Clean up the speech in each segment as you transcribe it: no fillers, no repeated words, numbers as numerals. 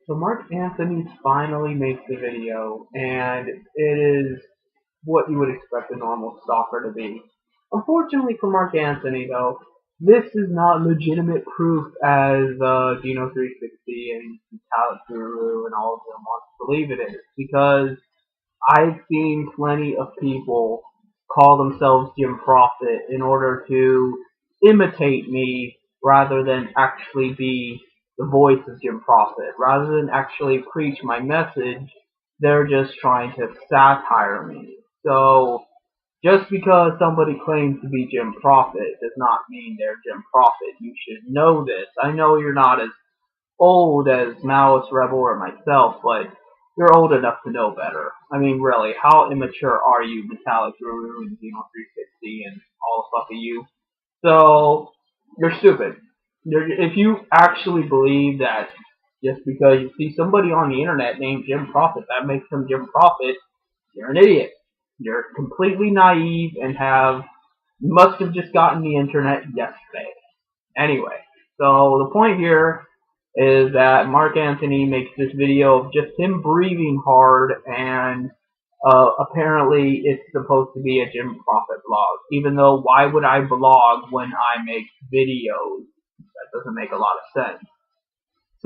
So Mark Anthony finally makes a video, and it is what you would expect a normal stalker to be. Unfortunately for Mark Anthony, though, this is not legitimate proof as Geno 360 and Talent Guru and all of them want to believe it is, because I've seen plenty of people call themselves Jim Profit in order to imitate me rather than actually be the voice of Jim Profit. Rather than actually preach my message, they're just trying to satire me. So, just because somebody claims to be Jim Profit does not mean they're Jim Profit. You should know this. I know you're not as old as Malice Rebel or myself, but you're old enough to know better. I mean, really, how immature are you, Metallic Guru and Xeno 360 and all the fuck of you? So, you're stupid. If you actually believe that just because you see somebody on the internet named Jim Profit, that makes them Jim Profit, you're an idiot. You're completely naive and must have just gotten the internet yesterday. Anyway, so the point here is that Mark Anthony makes this video of just him breathing hard, and apparently it's supposed to be a Jim Profit blog. Even though, why would I blog when I make videos? That doesn't make a lot of sense.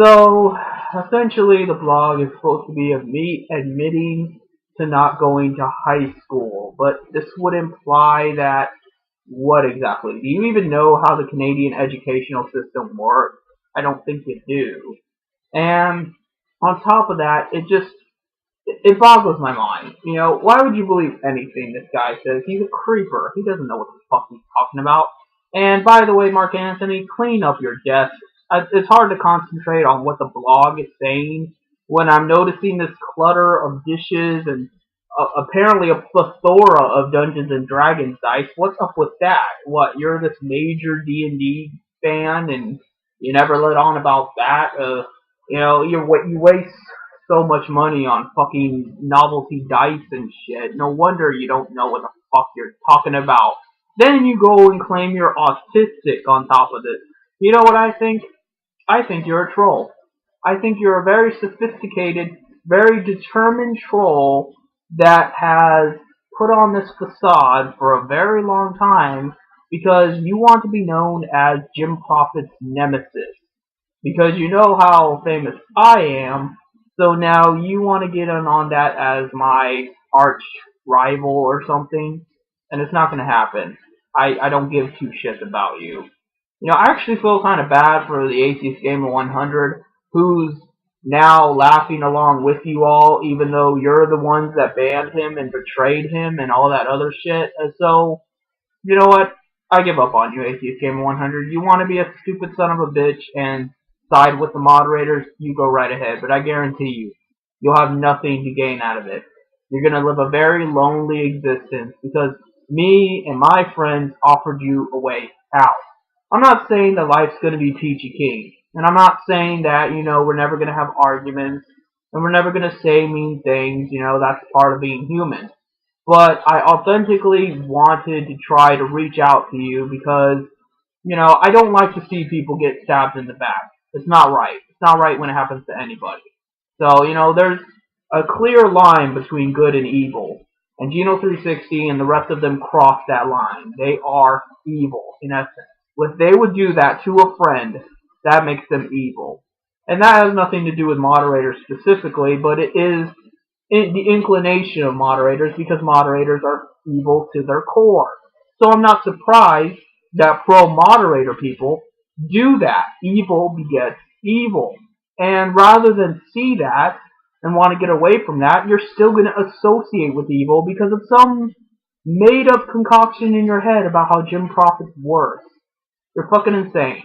So, essentially the blog is supposed to be of me admitting to not going to high school, but this would imply that what exactly? Do you even know how the Canadian educational system works? I don't think you do. And on top of that, it boggles my mind. You know, why would you believe anything this guy says? He's a creeper. He doesn't know what the fuck he's talking about. And by the way, Mark Anthony, clean up your desk. It's hard to concentrate on what the blog is saying when I'm noticing this clutter of dishes and apparently a plethora of Dungeons and Dragons dice. What's up with that? What, you're this major D&D fan and you never let on about that? You waste so much money on fucking novelty dice and shit. No wonder you don't know what the fuck you're talking about. Then you go and claim you're autistic on top of it. You know what I think? I think you're a troll. I think you're a very sophisticated, very determined troll that has put on this facade for a very long time because you want to be known as Jim Profit's nemesis. Because you know how famous I am, so now you want to get in on that as my arch rival or something, and it's not going to happen. I don't give two shits about you. You know, I actually feel kind of bad for the Atheist Gamer 100, who's now laughing along with you all, even though you're the ones that banned him and betrayed him and all that other shit. And so, you know what? I give up on you, Atheist Gamer 100. You want to be a stupid son of a bitch and side with the moderators, you go right ahead. But I guarantee you, you'll have nothing to gain out of it. You're going to live a very lonely existence because me and my friends offered you a way out. I'm not saying that life's going to be peachy keen. And I'm not saying that, we're never going to have arguments and we're never going to say mean things. That's part of being human. But I authentically wanted to try to reach out to you because, I don't like to see people get stabbed in the back. It's not right. It's not right when it happens to anybody. So, there's a clear line between good and evil. And Geno 360 and the rest of them cross that line. They are evil, in essence. If they would do that to a friend, that makes them evil. And that has nothing to do with moderators specifically, but it is the inclination of moderators because moderators are evil to their core. So I'm not surprised that pro-moderator people do that. Evil begets evil. And rather than see that and want to get away from that, you're still going to associate with evil because of some made-up concoction in your head about how Jim Profit's worse. You're fucking insane.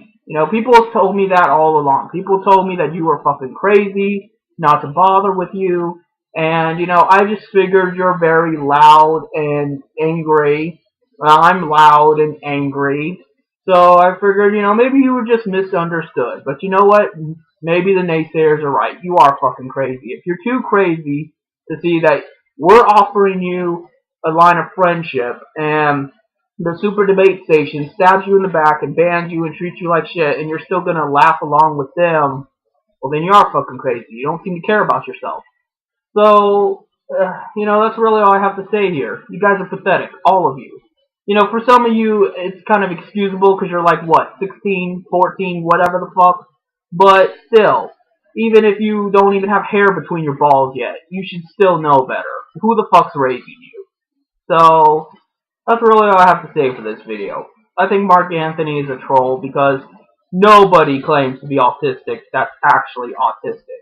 People have told me that all along. People told me that you were fucking crazy, not to bother with you. And, I just figured you're very loud and angry. Well, I'm loud and angry. So I figured, maybe you were just misunderstood. But you know what? Maybe the naysayers are right. You are fucking crazy. If you're too crazy to see that we're offering you a line of friendship and the Super Debate Station stabs you in the back and bans you and treats you like shit, and you're still gonna laugh along with them, Well, then you are fucking crazy. You don't seem to care about yourself. So, that's really all I have to say here. You guys are pathetic, all of you. For some of you, it's kind of excusable because you're like, what, 16, 14, whatever the fuck. But still, even if you don't even have hair between your balls yet, you should still know better. Who the fuck's raising you? So, that's really all I have to say for this video. I think Mark Anthony is a troll because nobody claims to be autistic that's actually autistic.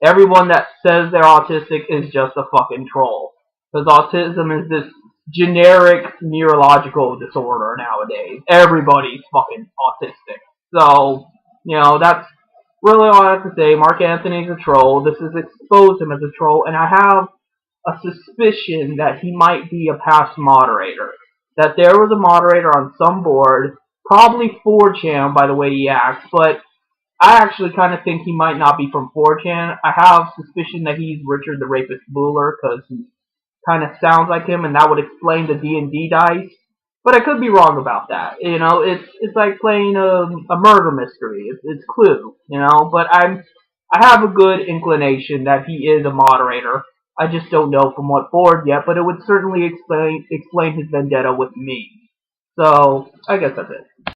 Everyone that says they're autistic is just a fucking troll. Because autism is this generic neurological disorder nowadays. Everybody's fucking autistic. So, that's really all I have to say. Mark Anthony's a troll. This has exposed him as a troll, and I have a suspicion that he might be a past moderator. That there was a moderator on some board, probably 4chan by the way he acts, but I actually kind of think he might not be from 4chan. I have suspicion that he's Richard the Rapist Bueller because he kind of sounds like him, and that would explain the D&D dice. But I could be wrong about that. It's like playing a murder mystery. It's Clue. But I have a good inclination that he is a moderator. I just don't know from what board yet, but it would certainly explain his vendetta with me. So I guess that's it.